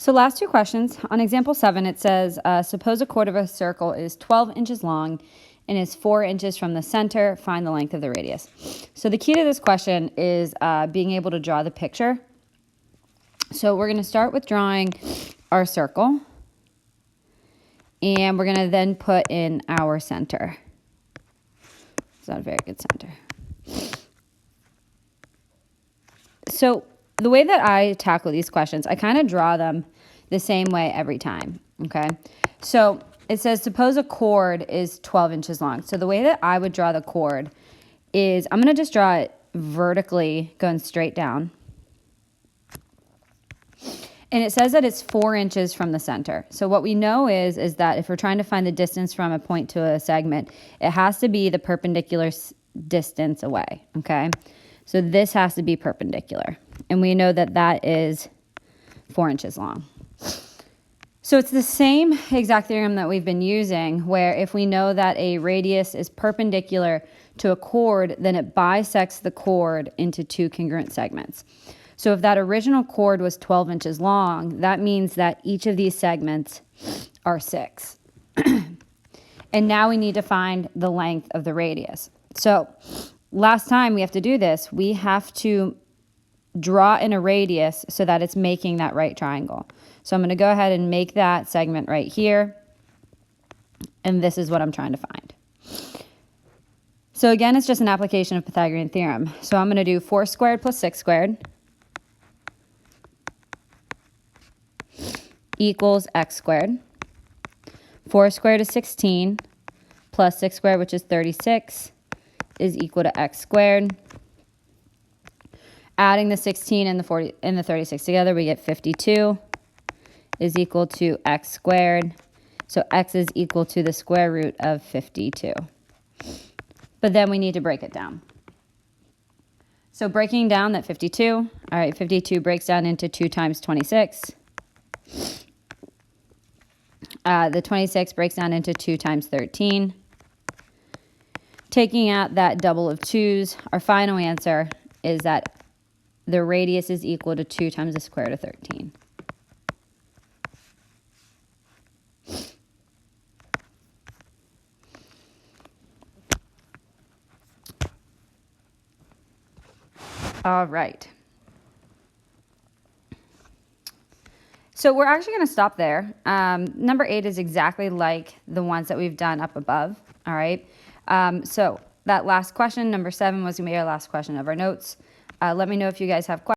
So last two questions. On example 7, it says, suppose a chord of a circle is 12 inches long and is 4 inches from the center. Find the length of the radius. So the key to this question is being able to draw the picture. So we're going to start with drawing our circle. And we're going to then put in our center. It's not a very good center. So the way that I tackle these questions, I kind of draw them the same way every time, okay? So it says, suppose a chord is 12 inches long. So the way that I would draw the chord is I'm going to just draw it vertically, going straight down. And it says that it's 4 inches from the center. So what we know is that if we're trying to find the distance from a point to a segment, it has to be the perpendicular distance away, okay? So this has to be perpendicular. And we know that that is 4 inches long. So it's the same exact theorem that we've been using, where if we know that a radius is perpendicular to a chord, then it bisects the chord into two congruent segments. So if that original chord was 12 inches long, that means that each of these segments are 6. And now we need to find the length of the radius. So last time we have to do this, we have to draw in a radius so that it's making that right triangle. So I'm going to go ahead and make that segment right here. And this is what I'm trying to find. So again, it's just an application of Pythagorean theorem. So I'm going to do 4 squared plus 6 squared equals x squared. 4 squared is 16 plus 6 squared, which is 36, is equal to x squared. Adding the 16 and the 36 together, we get 52 is equal to x squared. So x is equal to the square root of 52. But then we need to break it down. So breaking down that 52, all right, 52 breaks down into 2 times 26. The 26 breaks down into 2 times 13. Taking out that double of 2's, our final answer is that the radius is equal to 2 times the square root of 13. All right. So we're actually going to stop there. Number 8 is exactly like the ones that we've done up above. All right. So that last question, number 7, was going to be our last question of our notes. Let me know if you guys have questions.